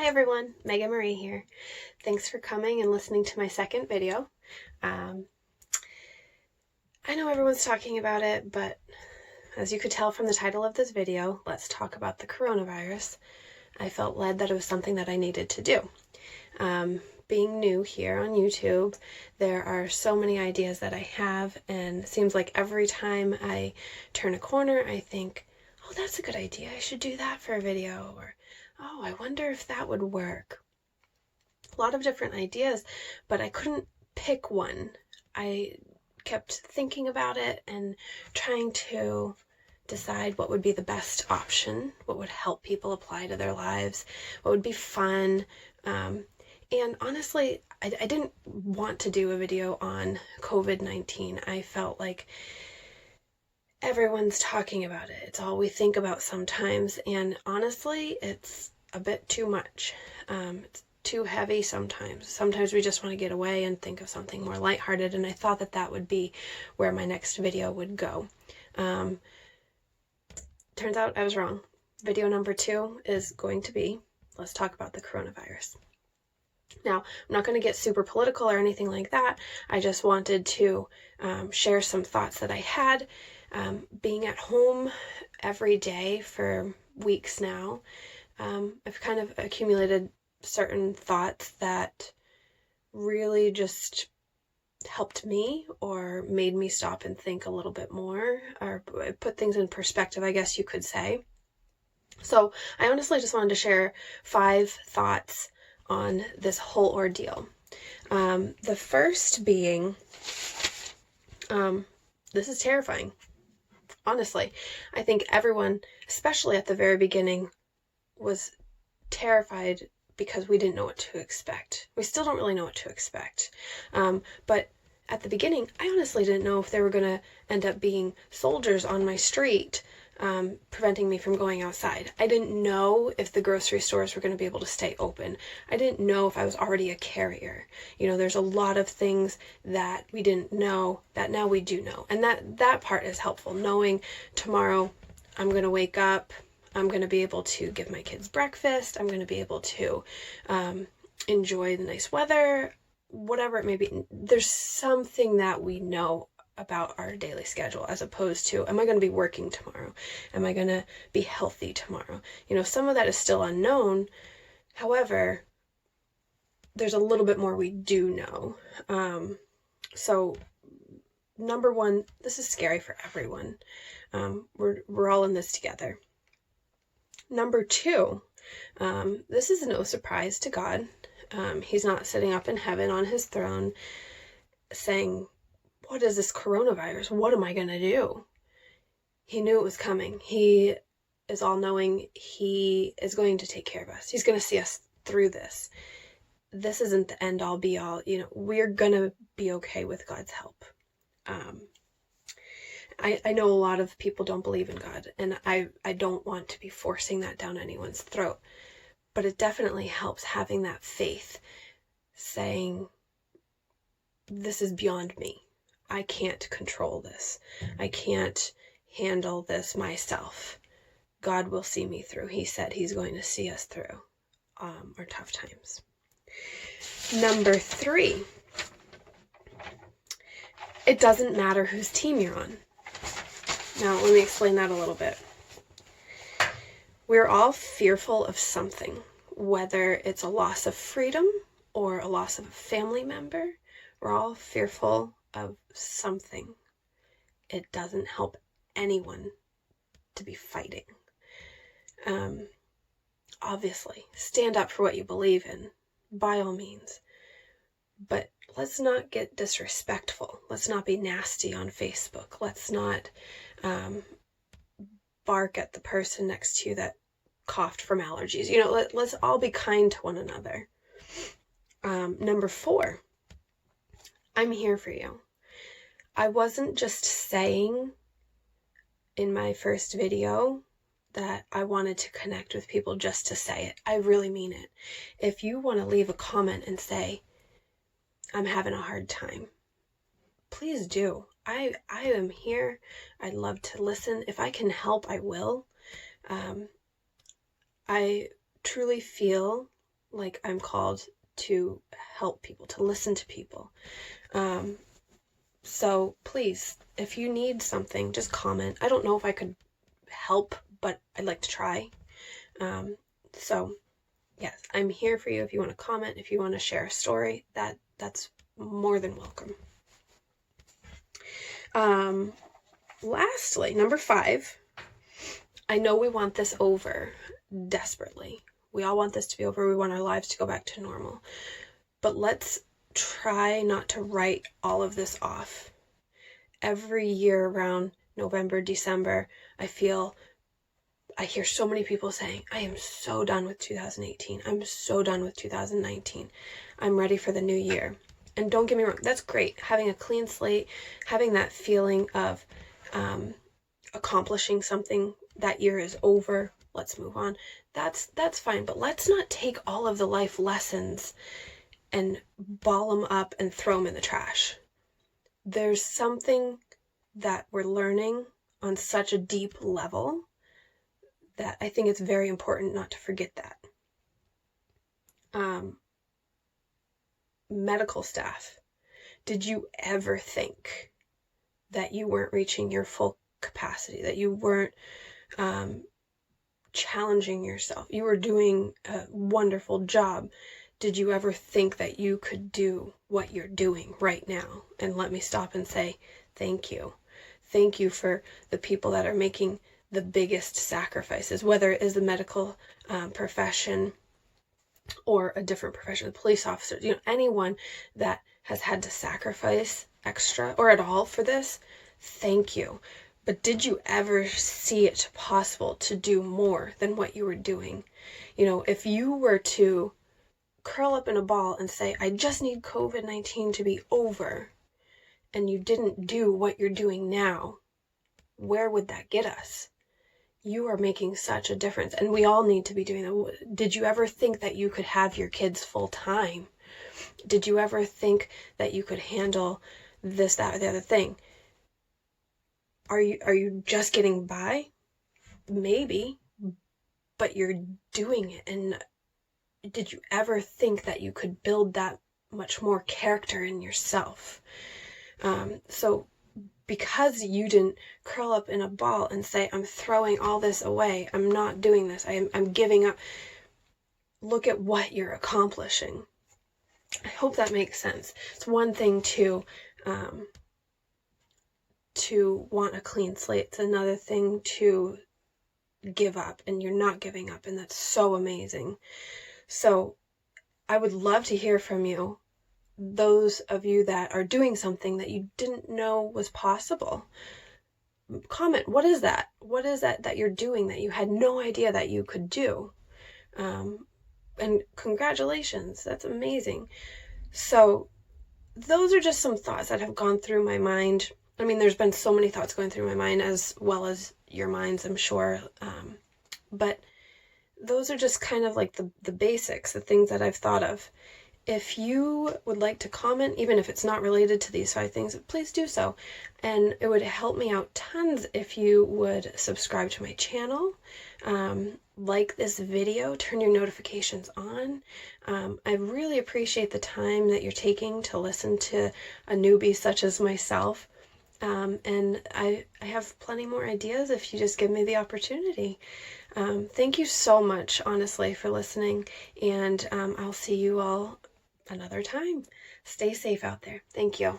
Hi everyone, Megan Marie here. Thanks for coming and listening to my second video. I know everyone's talking about it, but as you could tell from the title of this video, let's talk about the coronavirus. I felt led that it was something that I needed to do. Being new here on YouTube, there are so many ideas that I have, and it seems like every time I turn a corner, I think, oh, that's a good idea. I should do that for a video, or oh, I wonder if that would work. A lot of different ideas, but I couldn't pick one. I kept thinking about it and trying to decide what would be the best option, what would help people apply to their lives, what would be fun. And honestly, I didn't want to do a video on COVID-19. I felt like everyone's talking about it. It's all we think about sometimes. And honestly, it's a bit too much. It's too heavy sometimes. Sometimes we just want to get away and think of something more lighthearted. And I thought that that would be where my next video would go. Turns out I was wrong. Video number 2 is going to be, let's talk about the coronavirus. Now, I'm not going to get super political or anything like that. I just wanted to share some thoughts that I had. Being at home every day for weeks now, I've kind of accumulated certain thoughts that really just helped me or made me stop and think a little bit more, or put things in perspective, I guess you could say. So I honestly just wanted to share 5 thoughts on this whole ordeal. The first being, this is terrifying. Honestly, I think everyone, especially at the very beginning, was terrified because we didn't know what to expect. We still don't really know what to expect. But at the beginning, I honestly didn't know if there were going to end up being soldiers on my street, preventing me from going outside. I didn't know if the grocery stores were going to be able to stay open. I didn't know if I was already a carrier. You know, there's a lot of things that we didn't know that now we do know. And that part is helpful. Knowing tomorrow I'm going to wake up, I'm going to be able to give my kids breakfast, I'm going to be able to enjoy the nice weather, whatever it may be. There's something that we know about our daily schedule, as opposed to, am I going to be working tomorrow? Am I going to be healthy tomorrow? You know, some of that is still unknown. However, there's a little bit more we do know. So number 1, this is scary for everyone. We're all in this together. Number 2, this is no surprise to God. He's not sitting up in heaven on his throne saying, what is this coronavirus? What am I going to do? He knew it was coming. He is all-knowing. He is going to take care of us. He's going to see us through this. This isn't the end-all, be-all. You know, we're going to be okay with God's help. I know a lot of people don't believe in God, and I don't want to be forcing that down anyone's throat. But it definitely helps having that faith, saying, this is beyond me. I can't control this. I can't handle this myself. God will see me through. He said he's going to see us through our tough times. Number 3, it doesn't matter whose team you're on. Now, let me explain that a little bit. We're all fearful of something, whether it's a loss of freedom or a loss of a family member. We're all fearful of something. It doesn't help anyone to be fighting. Obviously, stand up for what you believe in, by all means. But let's not get disrespectful. Let's not be nasty on Facebook. Let's not bark at the person next to you that coughed from allergies. You know, let's all be kind to one another. Number 4, I'm here for you. I wasn't just saying in my first video that I wanted to connect with people just to say it. I really mean it. If you want to leave a comment and say, I'm having a hard time, please do. I am here. I'd love to listen. If I can help, I will. I truly feel like I'm called to help people, to listen to people. So please, if you need something, just comment. I don't know if I could help, but I'd like to try. So yes, I'm here for you if you want to comment, if you want to share a story, that's more than welcome. Lastly, number 5, I know we want this over desperately. We all want this to be over. We want our lives to go back to normal. But let's try not to write all of this off. Every year around November, December, I hear so many people saying, I am so done with 2018. I'm so done with 2019. I'm ready for the new year. And don't get me wrong, that's great. Having a clean slate, having that feeling of accomplishing something, that year is over, let's move on. That's fine, but let's not take all of the life lessons and ball them up and throw them in the trash. There's something that we're learning on such a deep level that I think it's very important not to forget that. Medical staff, did you ever think that you weren't reaching your full capacity, that you weren't challenging yourself? You were doing a wonderful job. Did you ever think that you could do what you're doing right now? And let me stop and say thank you. Thank you for the people that are making the biggest sacrifices, whether it is the medical profession or a different profession, the police officers, anyone that has had to sacrifice extra or at all for this, thank you. But did you ever see it possible to do more than what you were doing? If you were to curl up in a ball and say, I just need COVID-19 to be over, and you didn't do what you're doing now, where would that get us? You are making such a difference, and we all need to be doing that. Did you ever think that you could have your kids full time? Did you ever think that you could handle this, that, or the other thing? Are you just getting by? Maybe, but you're doing it. And did you ever think that you could build that much more character in yourself? So because you didn't curl up in a ball and say, I'm throwing all this away, I'm not doing this, I'm giving up, look at what you're accomplishing. I hope that makes sense. It's one thing to want a clean slate. It's another thing to give up, and you're not giving up, and that's so amazing. So I would love to hear from you, those of you that are doing something that you didn't know was possible. Comment, what is that? What is that you're doing that you had no idea that you could do? And congratulations, that's amazing. So those are just some thoughts that have gone through my mind. I mean, there's been so many thoughts going through my mind, as well as your minds, I'm sure. But those are just kind of like the basics, the things that I've thought of. If you would like to comment, even if it's not related to these 5 things, please do so. And it would help me out tons if you would subscribe to my channel, like this video, turn your notifications on. I really appreciate the time that you're taking to listen to a newbie such as myself. And I have plenty more ideas if you just give me the opportunity. Thank you so much, honestly, for listening, and I'll see you all another time. Stay safe out there. Thank you.